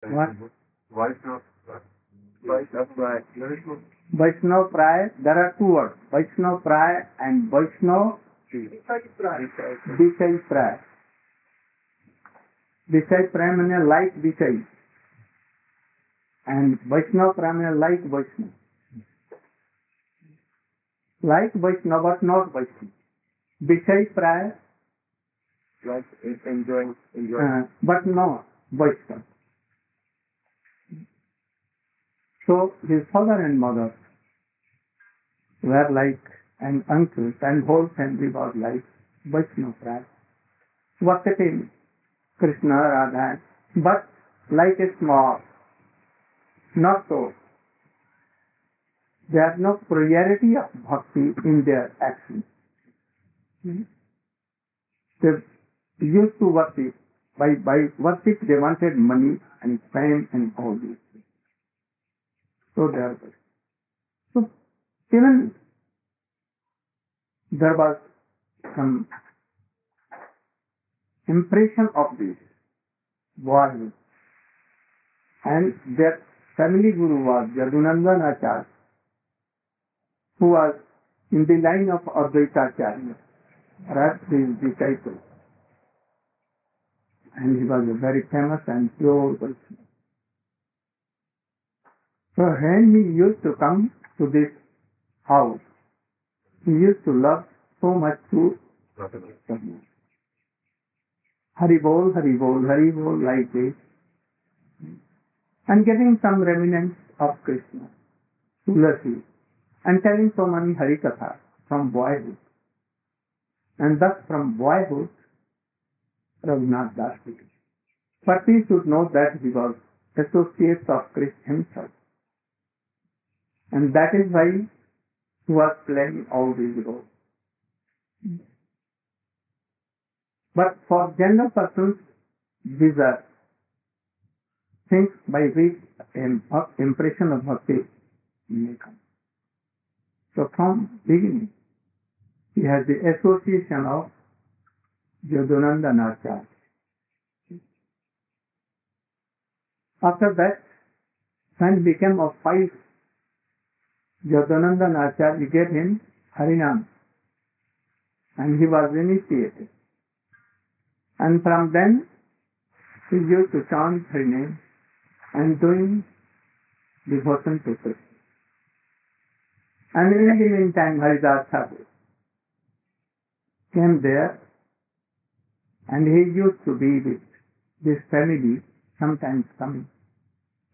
What? Vaishnava Praya. Vaishnava Praya, there are two words, Vaishnava Praya and Vaishnava Vishay Praya. Vishay Praya means like Vishay, and Vaishnava Praya means like Vaishnava. Like Vaishnava but not Vaishnava. Vishay Praya, Like enjoying. but no Vaishnava. So his father and mother were like an uncle, and whole family was like Vaishnava Praya, worshipping Krishna, Radha, but like a small, not so. There is no priority of bhakti in their actions. They used to worship. By worship they wanted money and fame and all these things. So there was. So even there was some impression of this boy, and their family guru was Yadunandan Acharya, who was in the line of Advaita Acharya, Rat his disciple, and he was a very famous and pure person. So when he used to come to this house, he used to love so much to Hari Bol, like this, and getting some remnants of Krishna, Tulasi, and telling so many Hari Katha from boyhood. And thus from boyhood, Raghunath Das became. But we should know that he was associate of Krishna himself. And that is why he was playing all these roles. But for general persons, these are things by which an impression of bhakti may come. So from beginning, he has the association of Yadunandan Acharya. After that, when he became of 5, Yadunandan Acharya gave him Harinam, and he was initiated. And from then, he used to chant her name and doing devotion to Krishna. And in the meantime, Haridas Thakur came there, and he used to be with this family, sometimes coming.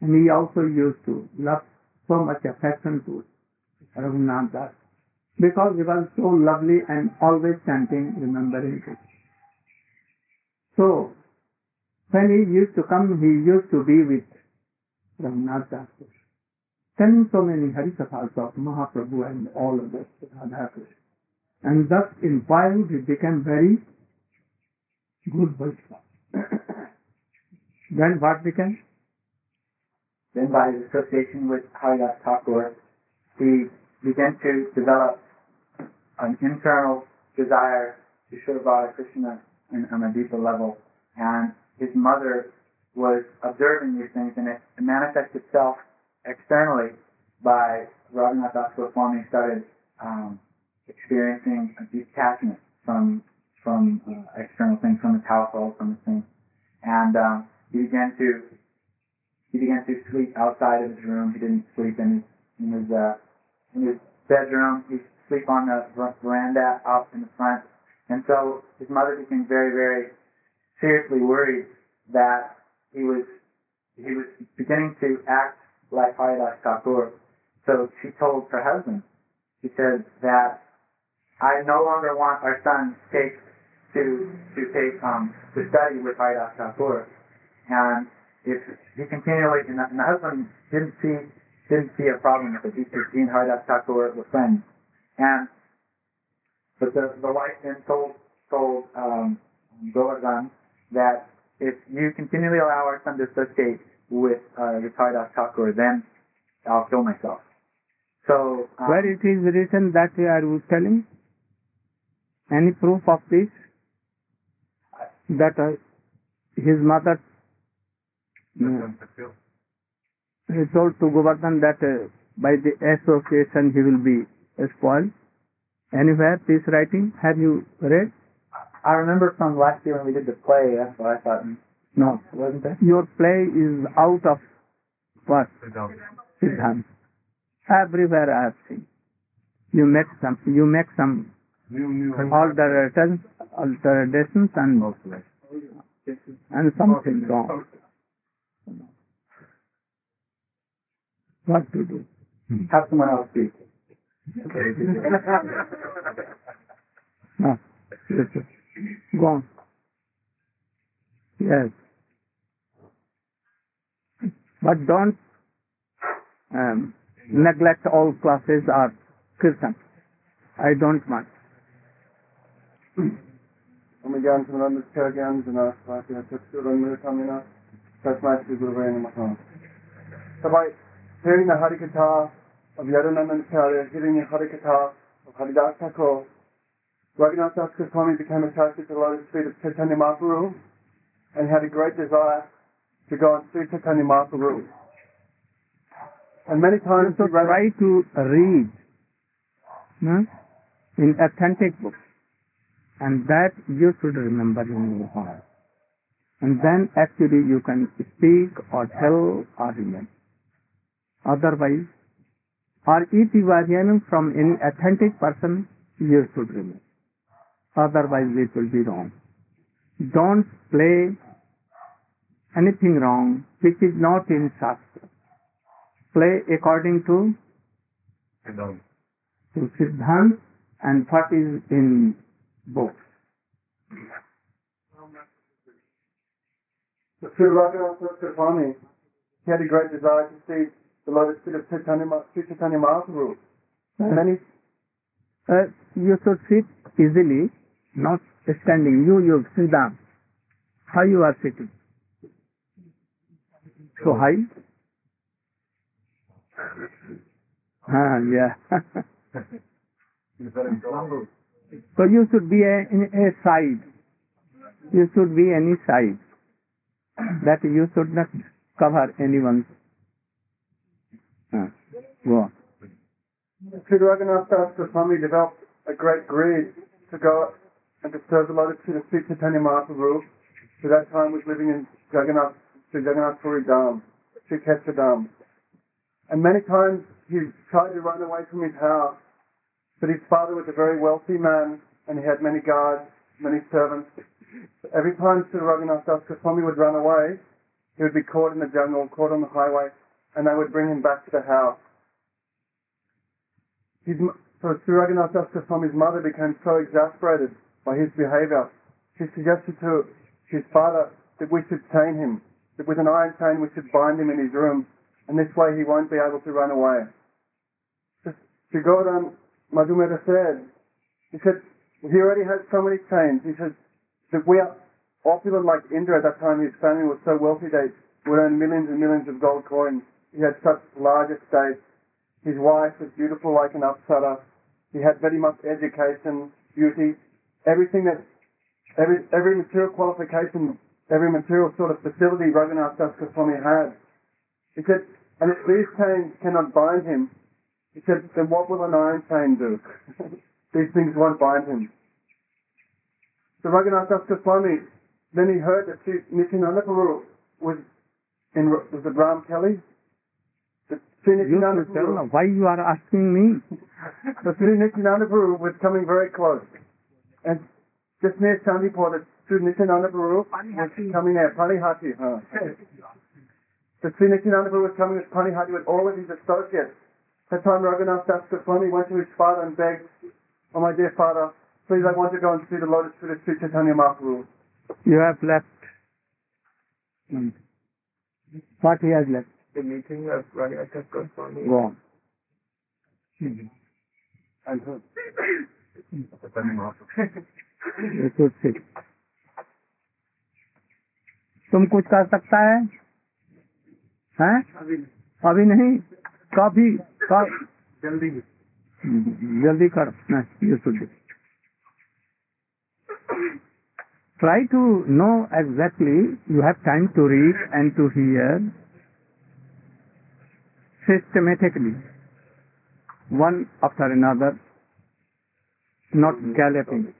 And he also used to love so much affection to Raghunath Das, because he was so lovely and always chanting, remembering Krishna. So, when he used to come, he used to be with Raghunath Das, telling so many Harikathas of Mahaprabhu and all others, Radha Krishna. And thus, in while he became very good Vaishnava. Then what became? Then by his association with Haridas Thakur, he began to develop an internal desire to serve Radha Krishna on a deeper level. And his mother was observing these things, and it manifested itself externally by Raghunath Das Goswami started experiencing a detachment from external things, from his household, from his things. And he began to sleep outside of his room. He didn't sleep in his bedroom. He'd sleep on the veranda out in the front. And so his mother became very, very seriously worried that he was beginning to act like Haridas Thakur. So she told her husband, she said that I no longer want our son to study with Haridas Thakur. And if he continually, and the husband didn't see a problem with it, because he and Haridas Thakur were friends. But the wife then told Govardhan that if you continually allow our son to associate with Haridas Thakur, then I'll kill myself. So where it is written that I was telling? Any proof of this? That his mother No. He told to Govardhan that by the association he will be spoiled. Anywhere, this writing, have you read? I remember from last year when we did the play, that's what I thought. No. Wasn't there? Your play is out of what? Siddhanta. Everywhere I have seen. You make some alterations and something wrong. What to do? Have someone else speak. No. Yes, sir. Go on. Yes. But don't neglect all classes or Kirtan. I don't want. Omigan Sunam Kyrgyans and Aspatia Tutsuran Mirakamina, Tasmati Guru Mahan. So by hearing the Harikata of Yadanandan Charya, hearing the Harikata of Haridas Thakur, Raghunath Das Goswami became attached to the lotus feet of Chaitanya Mahaprabhu and had a great desire to go and see Chaitanya Mahaprabhu. And many times So try to read in authentic books, and that you should remember in your heart. And then actually you can speak or tell or remember. Otherwise, or if you are hearing from any authentic person, you should remember. Otherwise it will be wrong. Don't play anything wrong which is not in Shastra. Play according to Siddhanta and what is in books. The Sri Raghunath Das Goswami, he had a great desire to see the lotus feet of Chaitanya Mahaprabhu. Many You should sit easily, not standing. You sit down. How you are sitting? So high? Yeah. So you should be in a side. You should be any side. That you should not cover anyone's. Go on. Sri Raghunath Das Goswami developed a great greed to go and to serve the lotus feet of Sri Chaitanya Mahaprabhu, who at that time was living in Sri Jagannath Puri Dham, Sri Kshetra Dham. And many times he tried to run away from his house, but his father was a very wealthy man and he had many guards, many servants. Every time Sri Raghunath Das Goswami would run away, he would be caught in the jungle, caught on the highway, and they would bring him back to the house. So Sri Raghunath Das Goswami's mother became so exasperated by his behavior, she suggested to his father that we should chain him, that with an iron chain we should bind him in his room, and this way he won't be able to run away. Sri Gautam Madhumeta said, he said, he already has so many chains. He said that we are opulent like Indra. At that time his family was so wealthy they would earn millions and millions of gold coins. He had such large estates. His wife was beautiful like an apsara. He had very much education, beauty, everything that, every material qualification, every material sort of facility Raghunath Das Goswami had. He said, and if these chains cannot bind him, he said, then what will an iron chain do? These things won't bind him. So Raghunath Das Goswami, then he heard that Nityananda Prabhu was at Ram Kelly. You should tell me why you are asking me. So Sri Nityananda Prabhu was coming very close. And just near Chandipur, that Sri Nityananda Prabhu was coming there, Panihati. So Sri Nityananda Prabhu was coming with Panihati with all of his associates. That time Raghunath Das Goswami went to his father and begged, "Oh my dear father, please I want to go and see the lotus feet of Sri Chaitanya Mahaprabhu." You have left. What he has left? The meeting of Raghunath Das Goswami. Go on. And who? You should sit. तुम कुछ कर सकता है? हैं? अभी नहीं. कभी? कब? जल्दी कर. नहीं, you should do. Try to know exactly, you have time to read and to hear systematically, one after another, not galloping.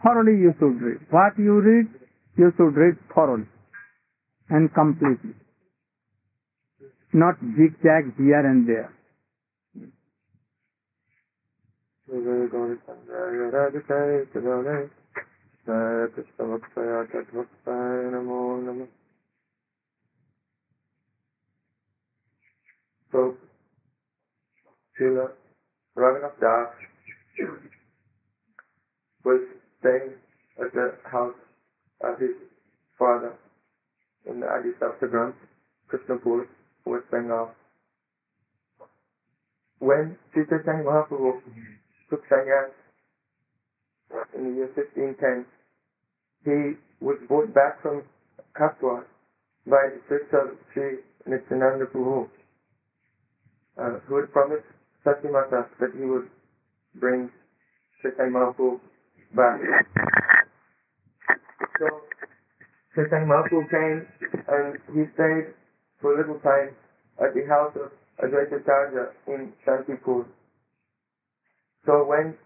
Thoroughly you should read. What you read, you should read thoroughly and completely, not zigzag here and there. So, Srila Raghunath Das was staying at the house of his father in the Adi Saptagram, Krishnapur, West Bengal. When Sri Chaitanya Mahaprabhu took sannyas in the year 1510, he was brought back from Katwa by the sister Sri Nityananda Prabhu, who had promised Satyamata that he would bring Chaitanya Mahaprabhu back. So Chaitanya Mahaprabhu came and he stayed for a little time at the house of Advaita Charya in Shantipur. So when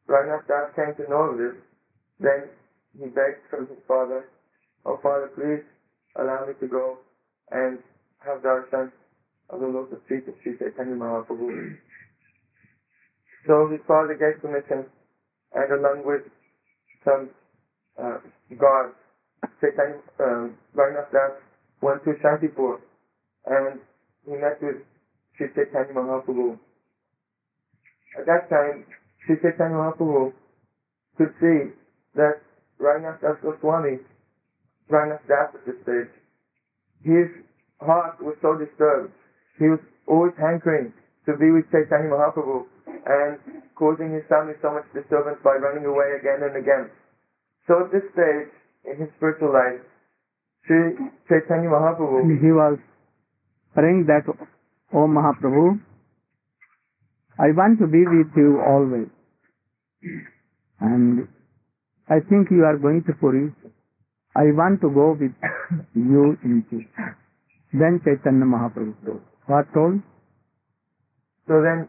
Raghunath Das came to know of this, then he begged from his father, "Oh Father, please allow me to go and have darshan of the lotus feet of Sri Chaitanya Mahaprabhu." So his father gave permission, and along with some guards, Raghunath Das went to Shantipur and he met with Sri Chaitanya Mahaprabhu. At that time, Sri Chaitanya Mahaprabhu could see that Raghunath Das Goswami, Raghunath Das at this stage, his heart was so disturbed. He was always hankering to be with Chaitanya Mahaprabhu and causing his family so much disturbance by running away again and again. So at this stage in his spiritual life, Sri Chaitanya Mahaprabhu, he was praying that, "O Mahaprabhu, I want to be with you always. And I think you are going to Puri. I want to go with you in Puri." Then Chaitanya Mahaprabhu told. What told? So then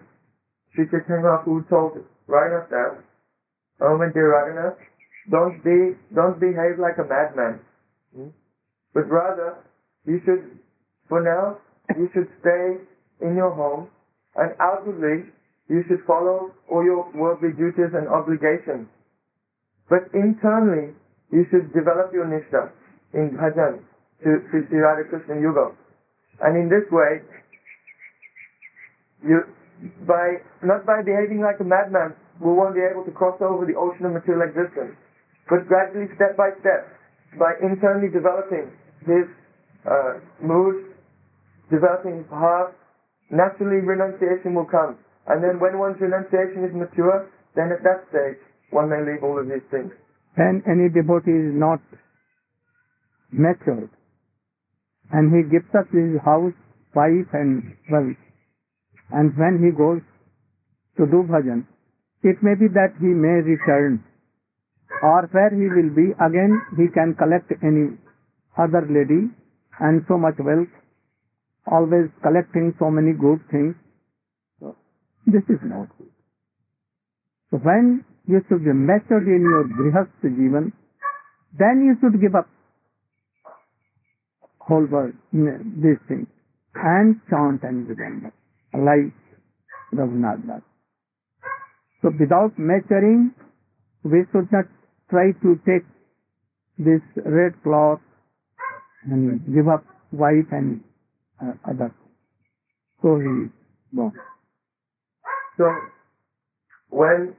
Sri Chaitanya Mahaprabhu told Raghunath Das, "Oh my dear Raghunath, don't behave like a madman. But rather, for now, you should stay in your home, and outwardly, you should follow all your worldly duties and obligations. But internally, you should develop your nishtha in bhajan to Sri Radha Krishna Yuga. And in this way, not by behaving like a madman, we won't be able to cross over the ocean of material existence. But gradually, step by step, by internally developing his mood, developing his heart, naturally renunciation will come. And then when one's renunciation is mature, then at that stage, one may leave all of these things." When any devotee is not matured, and he gives up his house, wife and wealth, and when he goes to do bhajan, it may be that he may return, or where he will be, again he can collect any other lady and so much wealth, always collecting so many good things. So, this is not good. So when you should be matured in your grihastha jivan, then you should give up whole world, these things, and chant and remember, like Raghunath Das. So without maturing, we should not try to take this red cloth and give up wife and others. So he is born. So when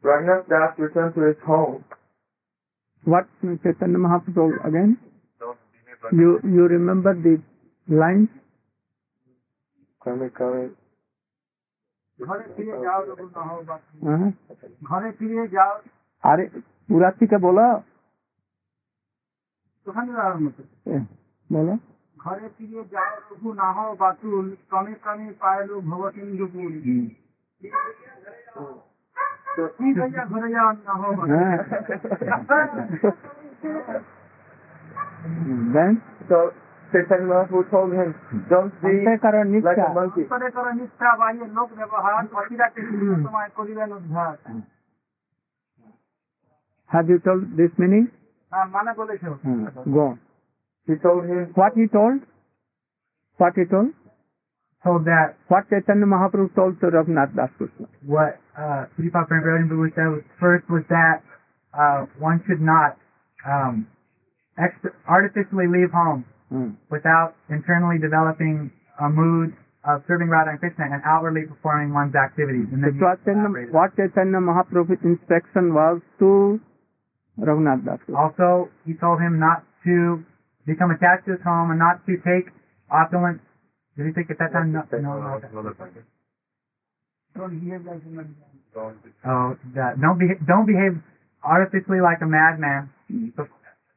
Raghunath Das returned to his home, what Chaitanya Mahaprabhu told again? You remember the lines? Kame. अरे पूरा ठीक है बोला बोला घरे फिरे जाओ रघु ना हो बातुल कमे कमे पायलो भगवतीन्द्रपुर ठीक है या घर या ना हो Then So Chaitanya Mahaprabhu told him, don't be अंते करो like निष्ठा a monkey. करे करो निष्ठा बाह्य लोक व्यवहार अतिराते समय करिबेन उद्धार Have you told this meaning? माने बोलेছো Go on. He told him, What he told? What he told? so that What Chaitanya Mahaprabhu told to Raghunath Das Krishna? what Sripad Prabhupada said was first was that one should not artificially leave home without internally developing a mood of serving Radha and Krishna and outwardly performing one's activities. And then What Chaitanya Mahaprabhu's instruction was to Raghunath Das Krishna. also, he told him not to become attached to his home and not to take opulent. Did he take at that time? No. Oh, don't behave artificially like a madman,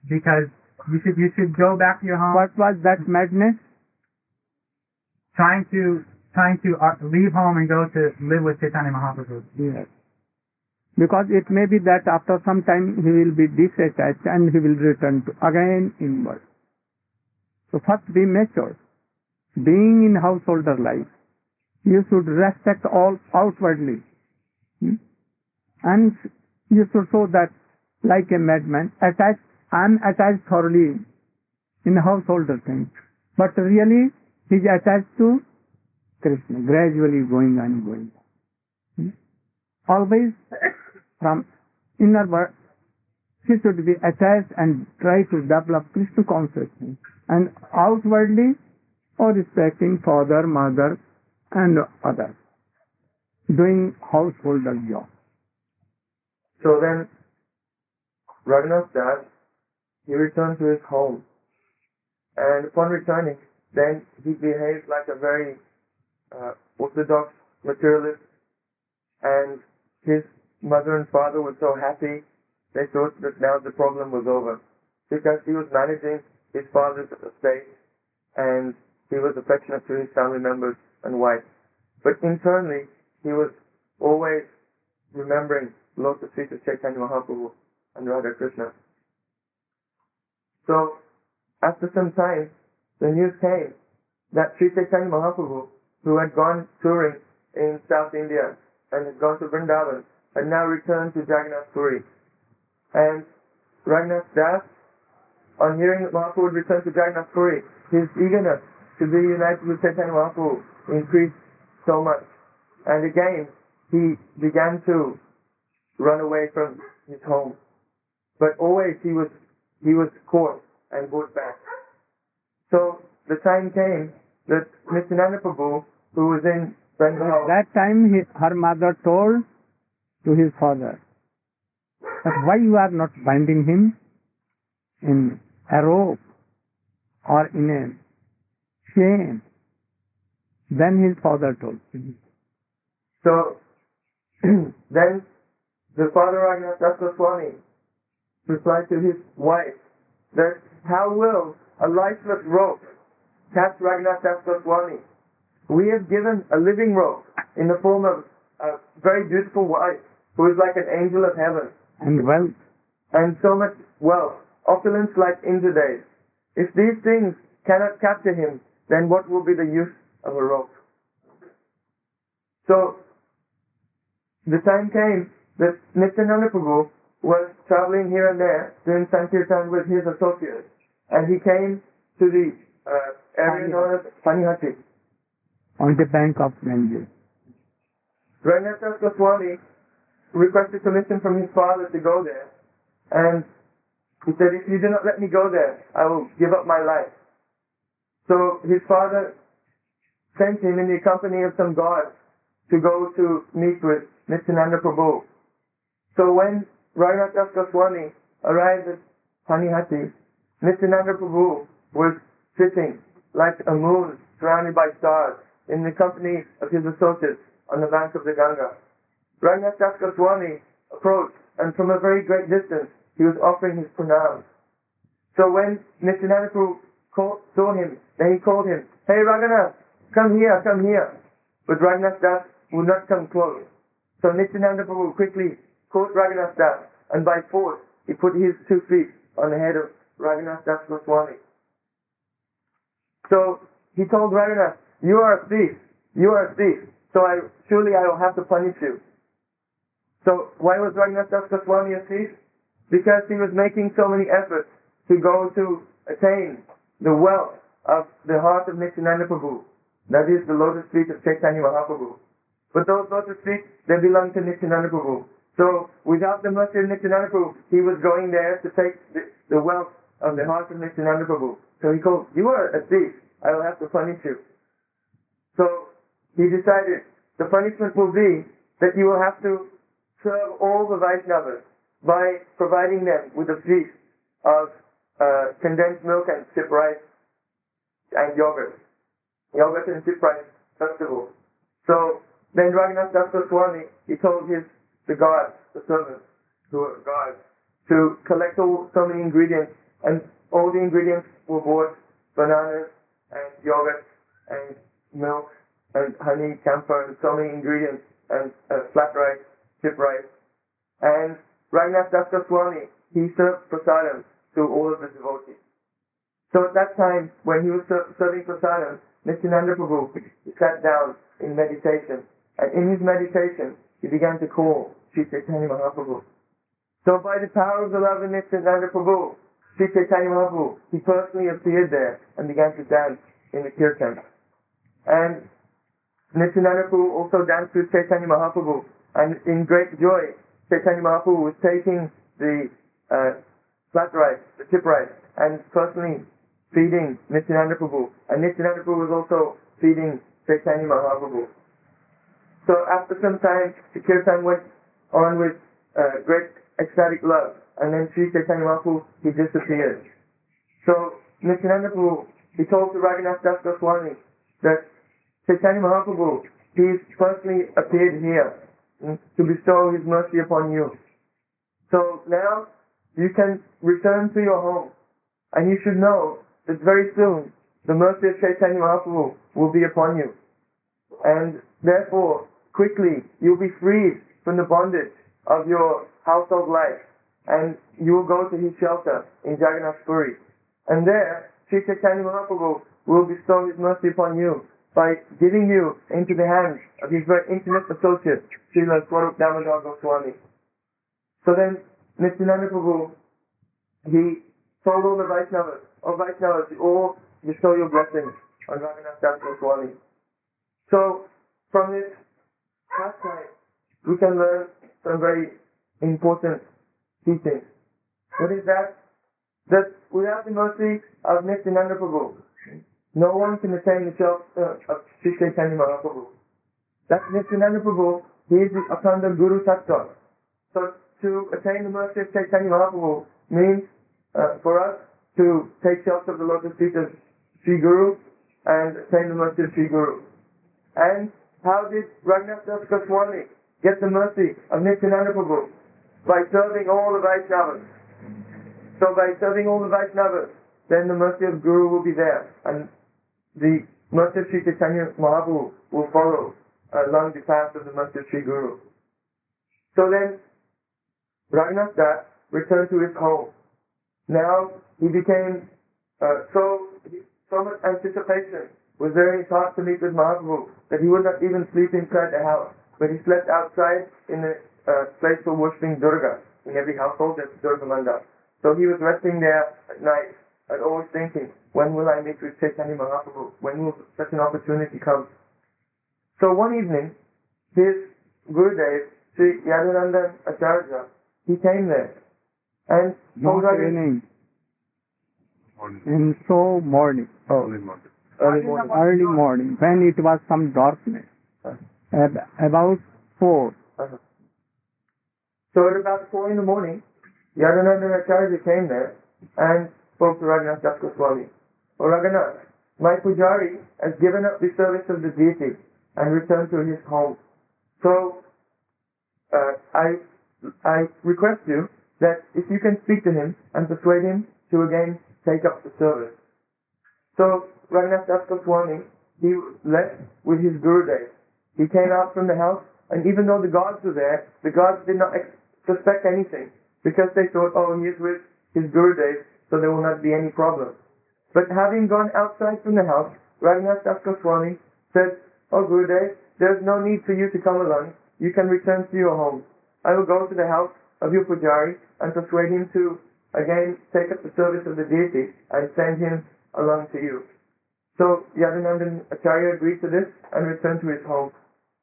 because you should go back to your home. What was that madness? Trying to leave home and go to live with Chaitanya Mahaprabhu. Yes. Because it may be that after some time he will be disattached and he will return to again inward. So first be mature. Being in householder life, you should respect all outwardly. And you should show that like a madman, attached, I am attached thoroughly in householder things. But really, he is attached to Krishna, gradually going and going. Always from inner world, he should be attached and try to develop Krishna consciousness. And outwardly, or respecting father, mother, and others, doing householder job. so then Raghunath Das, he returned to his home. And upon returning, then he behaved like a very orthodox materialist, and his mother and father were so happy, they thought that now the problem was over, because he was managing his father's estate and he was affectionate to his family members and wife. But internally, he was always remembering Lord Sri Chaitanya Mahaprabhu and Radha Krishna. So, after some time, the news came that Sri Chaitanya Mahaprabhu, who had gone touring in South India and had gone to Vrindavan, had now returned to Jagannath Puri. And Raghunath Das, on hearing that Mahaprabhu had returned to Jagannath Puri, his eagerness to be united with Chaitanya Mahaprabhu increased so much. And again, he began to run away from his home. But always he was caught and brought back. So the time came that Nityananda Prabhu, who was in Bengal, That time her mother told to his father that why you are not binding him in a rope or in a chain. Then his father told him. so then the father Raghunath Das Goswami replied to his wife that how will a lifeless rope catch Raghunath Das Goswami? We have given a living rope in the form of a very beautiful wife who is like an angel of heaven, And wealth. and so much wealth, opulence like in today's. If these things cannot capture him, then what will be the use of a rope? So the time came that Nityananda Prabhu was traveling here and there doing Sankirtan with his associates, and he came to the area known as Panihati. On the bank of Ganges. Raghunath Das Goswami requested permission from his father to go there, and he said, if you do not let me go there, I will give up my life. So his father sent him in the company of some guards to go to meet with Nityananda Prabhu. So when Raghunath Das Goswami arrived at Panihati, Nityananda Prabhu was sitting like a moon surrounded by stars in the company of his associates on the bank of the Ganga. Raghunath Das Goswami approached, and from a very great distance he was offering his pranams. So when Nityananda Prabhu saw him, then he called him, "Hey Raghunath, come here, come here." But Raghunath Das would not come close. So Nityananda Prabhu quickly caught Raghunath Das, and by force he put his 2 feet on the head of Raghunath Das Goswami. So he told Raghunath, "You are a thief. You are a thief. So surely I will have to punish you." So why was Raghunath Das Goswami a thief? Because he was making so many efforts to go to attain the wealth of the heart of Nityananda Prabhu. That is the lotus feet of Chaitanya Mahaprabhu. But those lotus feet, they belong to Nityananda Prabhu. So without the mercy of Nityananda Prabhu, he was going there to take the wealth of the heart of Nityananda Prabhu. So he called, "You are a thief. I will have to punish you." So he decided the punishment will be that you will have to serve all the Vaishnavas by providing them with a feast of condensed milk and chip rice and yogurt. Yogurt and chip rice festival. So then Raghunath Das Goswami, he told the guards, the servants, who were guards, to collect so many ingredients, and all the ingredients were bought: bananas and yogurt and milk and honey, camphor, and so many ingredients, and flat rice, chip rice. And Raghunath Das Goswami, he served prasadam to all of the devotees. So at that time, when he was serving prasadam, Nityananda Prabhu, he sat down in meditation, and in his meditation, he began to call Sri Chaitanya Mahaprabhu. So by the power of the love of Nityananda Prabhu, Sri Chaitanya Mahaprabhu, he personally appeared there and began to dance in the kirtan. And Nityananda Prabhu also danced with Chaitanya Mahaprabhu, and in great joy, Chaitanya Mahaprabhu was taking the flat rice, the chip rice, and personally feeding Nityananda Prabhu. And Nityananda Prabhu was also feeding Chaitanya Mahaprabhu. So after some time, the kirtan went on with great ecstatic love, and then Sri Chaitanya Mahaprabhu, he disappeared. So Nityananda Prabhu, he told to Raghunath Das Goswami that Chaitanya Mahaprabhu, he's personally appeared here to bestow his mercy upon you. So now you can return to your home, and you should know that very soon the mercy of Chaitanya Mahaprabhu will be upon you. And therefore, quickly you'll be freed from the bondage of your household life, and you will go to his shelter in Jagannath Puri. And there, Sri Chaitanya Mahaprabhu will bestow his mercy upon you by giving you into the hands of his very intimate associate, Srila Swarup Damodar Goswami. So then, Nityananda Prabhu, he told all the Vaishnavas, you all bestow your blessings on Raghunath Das Goswami. So, from this pastime, we can learn some very important teachings. What is that? That without the mercy of Nityananda Prabhu, no one can attain the shelter of Sri Chaitanya Mahaprabhu. That Nityananda Prabhu, he is the Akhanda Guru Tattva. So to attain the mercy of Chaitanya Mahaprabhu means for us to take shelter of the lotus feet of Sri Guru and attain the mercy of Sri Guru. And how did Raghunath Das Goswami get the mercy of Nityananda Prabhu? By serving all the Vaishnavas. So by serving all the Vaishnavas, then the mercy of Guru will be there, and the mercy of Sri Chaitanya Mahaprabhu will follow along the path of the mercy of Sri Guru. So then, Raghunath Das returned to his home. Now he became so much anticipation was there in his heart to meet with Mahaprabhu that he would not even sleep inside the house, but he slept outside in the place for worshipping Durga. In every household there's Durga Mandap. So he was resting there at night and always thinking, when will I meet with Chaitanya Mahaprabhu? When will such an opportunity come? So one evening, his Gurudev, Sri Yadunandan Acharya, he came there and told evening. And so morning. Early morning, when it was some darkness. About 4. So at about 4 in the morning, Yadunandan Acharya came there and spoke to Raghunath Das Goswami. "Oh Raghunath, my pujari has given up the service of the deity and returned to his home. So I request you that if you can speak to him and persuade him to again take up the service." So Raghunath Das Goswami, he left with his Gurudev. He came out from the house And even though the gods were there, the gods did not suspect anything, because they thought, oh, he is with his Gurudev, so there will not be any problem. But having gone outside from the house, Raghunath Das Goswami said, oh Gurudev, there is no need for you to come along. You can return to your home. I will go to the house of your pujari and persuade him to again take up the service of the deity and send him along to you. So Yadunandan Acharya agreed to this and returned to his home.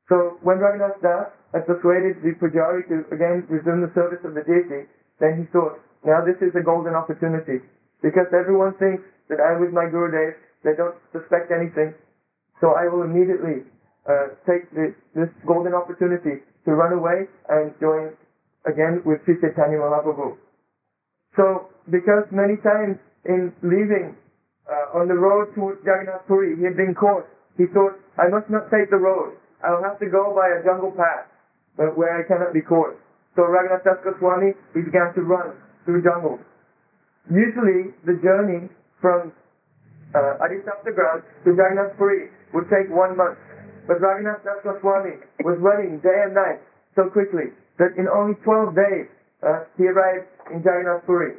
So when Raghunath Das had persuaded the pujari to again resume the service of the deity, then he thought, now this is a golden opportunity, because everyone thinks that I'm with my Gurudev, they don't suspect anything, so I will immediately take this golden opportunity to run away and join again with Sri Chaitanya Mahaprabhu. So, because many times in leaving on the road towards Jagannath Puri, he had been caught, he thought, I must not take the road, I will have to go by a jungle path where I cannot be caught. So Raghunath Das Goswami, he began to run through jungles. Usually, the journey from Adisaptagram to Jagannath Puri would take 1 month. But Raghunath Das Goswami was running day and night so quickly that in only 12 days he arrived in Jagannath Puri.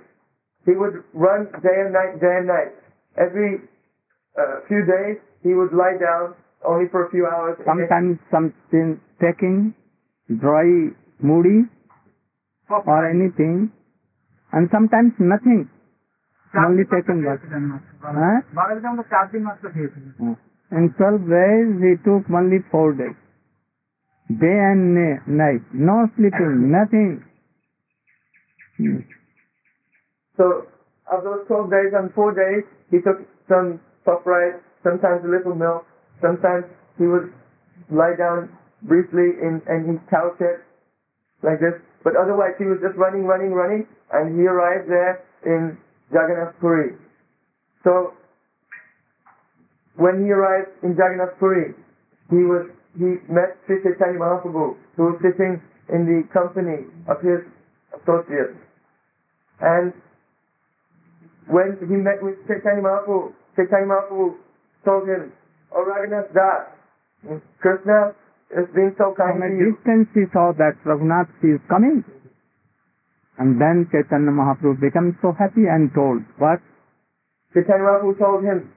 He would run day and night, day and night. Every few days he would lie down only for a few hours. Sometimes something taking dry moody or anything, and sometimes nothing. Only taken what? In 12 days he took only 4 days. Day and night. No sleeping, nothing. So, of those 12 days and 4 days, he took some puff rice, sometimes a little milk, sometimes he would lie down briefly in his cow shed, like this. But otherwise he was just running, and he arrived there in Jagannath Puri. So, when he arrived in Jagannath Puri, he met Sri Chaitanya Mahaprabhu, who was sitting in the company of his associates. And when he met with Chaitanya Mahaprabhu told him, oh Raghunath Das, Krishna has been so kind to you. From a distance he saw that Raghunath is coming. And then Chaitanya Mahaprabhu became so happy and told, what? Chaitanya Mahaprabhu told him,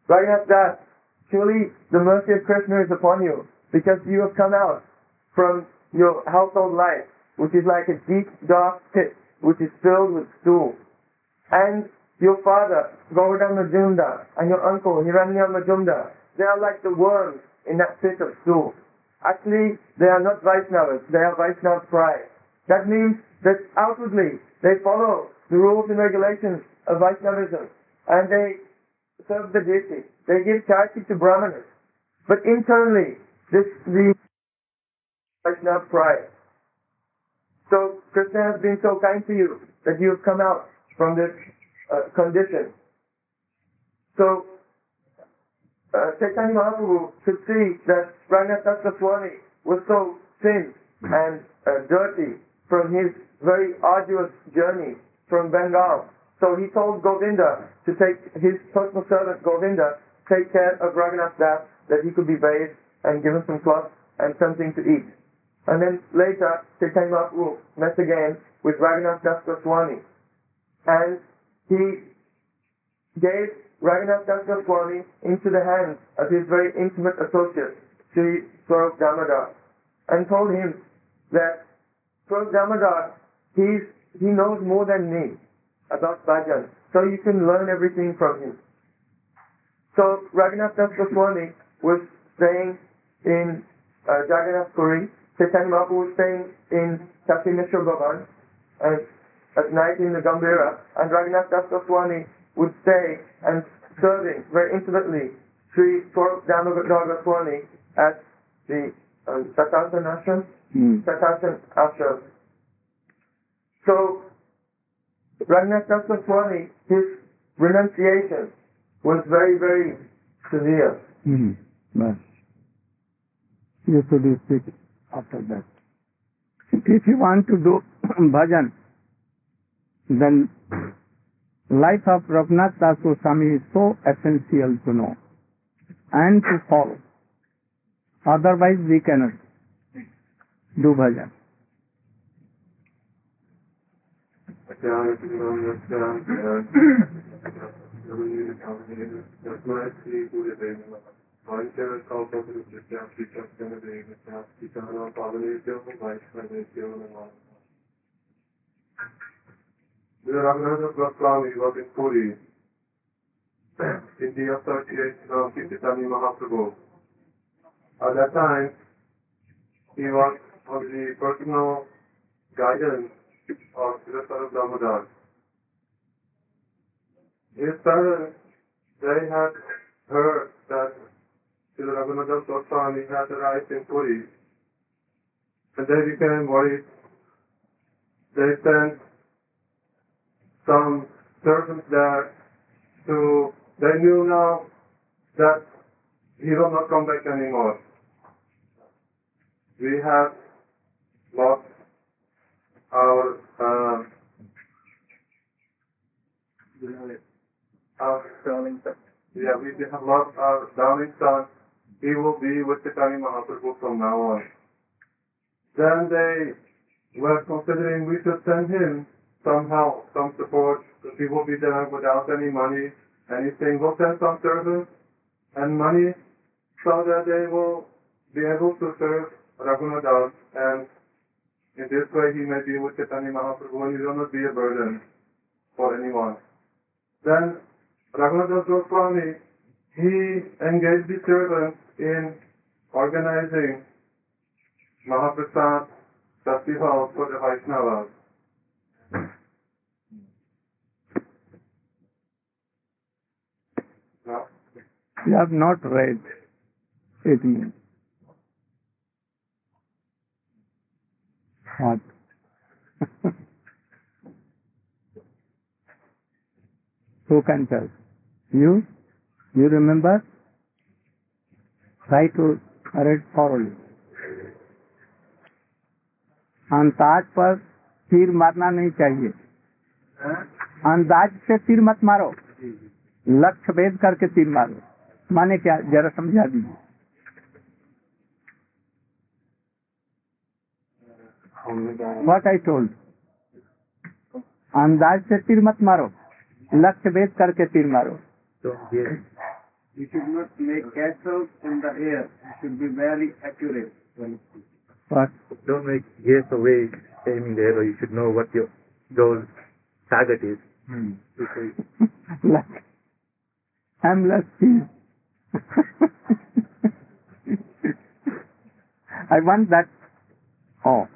Raghunath Das, surely the mercy of Krishna is upon you, because you have come out from your household life, which is like a deep, dark pit, which is filled with stool. And your father, Govardhan Majumdar, and your uncle, Hiranya Majumdar, they are like the worms in that pit of stool. Actually, they are not Vaishnavas, they are Vaishnava pride. That means that outwardly, they follow the rules and regulations of Vaishnavism, and they serve the deity. They give charity to Brahmanas. But internally, the Vaishnava pride. So, Krishna has been so kind to you that you have come out from this condition. So, Chaitanya Mahaprabhu could see that Raghunath Das Goswami was so thin and dirty from his very arduous journey from Bengal. So he told Govinda to take his personal servant Govinda take care of Raghunath Das, that he could be bathed and given some cloth and something to eat. And then later Chaitanya Mahaprabhu met again with Raghunath Das Goswami, and he gave Raghunath Das Goswami into the hands of his very intimate associate, Sri Swarup Damodar, and told him that Swarup Damodar, he knows more than me about bhajan, so you can learn everything from him. So Raghunath Das Goswami was staying in Jagannath Puri, Chaitanya Mahaprabhu was staying in Kasimeshwar Bhavan, and at night in the Gambhira, and Raghunath Das Goswami would stay and serving very intimately Sri Swarup Damodar Goswami at the Satantan Ashram. Satantan Ashram. So Raghunath Das Goswami, his renunciation was very, very severe. But you should speak after that. If you want to do bhajan, then life of Raghunath Das Goswami is so essential to know and to follow. Otherwise we cannot. Do bhajan. Raghunath Goswami was in Puri in the association of Chaitanya Mahaprabhu. At that time, he was under the personal guidance of Srila Damodar. His parents, they had heard that Srila Raghunath Goswami had arrived in Puri, and they became worried. They sent some servants there they knew now that he will not come back anymore. We have lost our darling son. Yeah, we have lost our darling son. He will be with the Chaitanya Mahaprabhu from now on. Then they were considering we should send him somehow, some support, that he will be there without any money, anything. We'll send some servants and money so that they will be able to serve Raghunath, and in this way he may be with Chaitanya Mahaprabhu and he will not be a burden for anyone. Then Raghunath Goswami, he engaged the servants in organizing Mahaprasad festival for the Vaishnavas. No. You have not read it means. What? Who can tell? You? You remember? Try to read thoroughly. अंदाज पर तीर मारना नहीं चाहिए. अंदाज से तीर मत मारो, लक्ष्य भेद करके तीर मारो. माने क्या, जरा समझा दीजिए. What I told. अंदाज से तीर मत मारो, लक्ष्य भेद करके तीर मारो. You should not make castles in the air. You should be very accurate. What? Don't make guess away aiming there, or you should know what your goal target is. I'm lucky. I want that. Oh,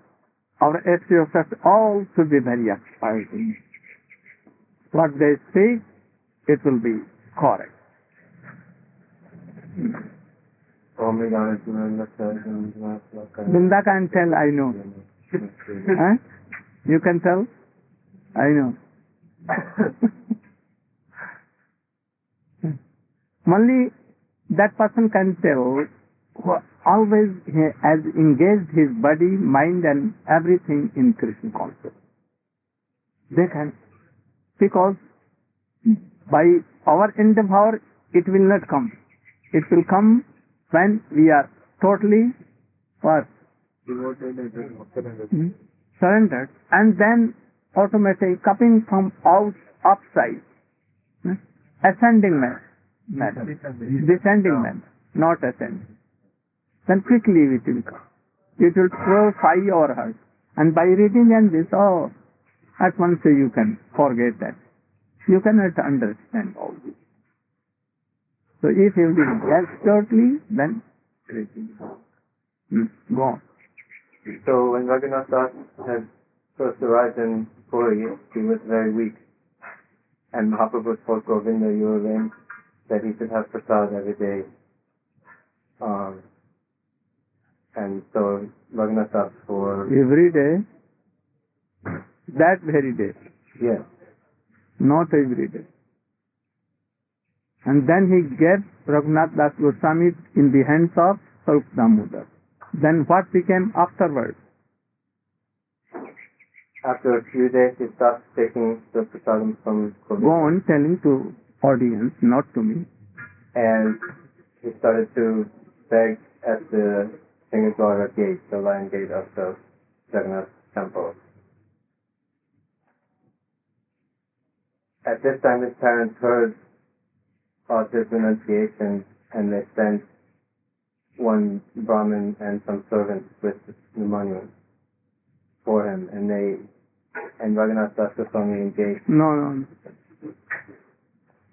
our SPFs all should be very expert in what they say. It will be correct. Vrinda can tell, I know. Huh? You can tell? I know. Only that person can tell who always has engaged his body, mind and everything in Krishna consciousness. They can. Because by our endeavor, it will not come. It will come when we are totally what? Surrendered. And then automatically coming from outside. Ascending manner. Descending manner. Not ascending. Then quickly it will come. It will purify your heart. And by reading and this, at once you can forget that. You cannot understand all this. So if you will guess totally, then go on. So when Raghunath Das had first arrived in Puri, he was very weak. And Mahaprabhu told Govinda, you arranged that he should have prasad every day. And so Raghunath Das for... Every day? That very day? Yes. Not every day. And then he gave Raghunath Das Goswami in the hands of Sarup Damodar. Then what became afterwards? After a few days, he stopped taking the prasadam from Govinda. Go on telling to audience, not to me. And he started to beg at the Singapore gate, the lion gate of the Jagannath temple. At this time, his parents heard of his renunciation, and they sent one Brahmin and some servants with the money for him, and Raghunath Das Goswami engaged. No.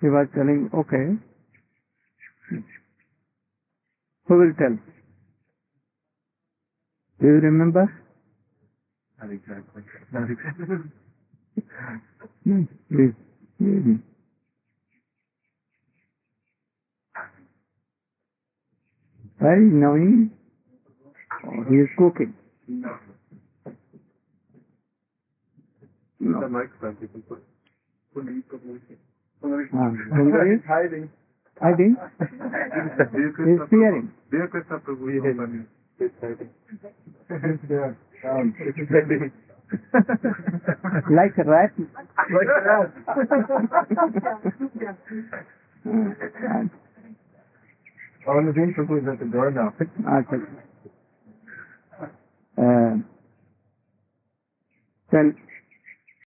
He was telling, okay. Who will tell? Do you remember? Not exactly. No, please. Why is he knowing? Oh, he is cooking. No. No. The microphone you can put. Hungary? Hiding. Hiding? He's fearing. Dear Krishna Prabhu, he's hiding. Like a rat? Like that. Naveen Prabhu is at the door now. Okay. Then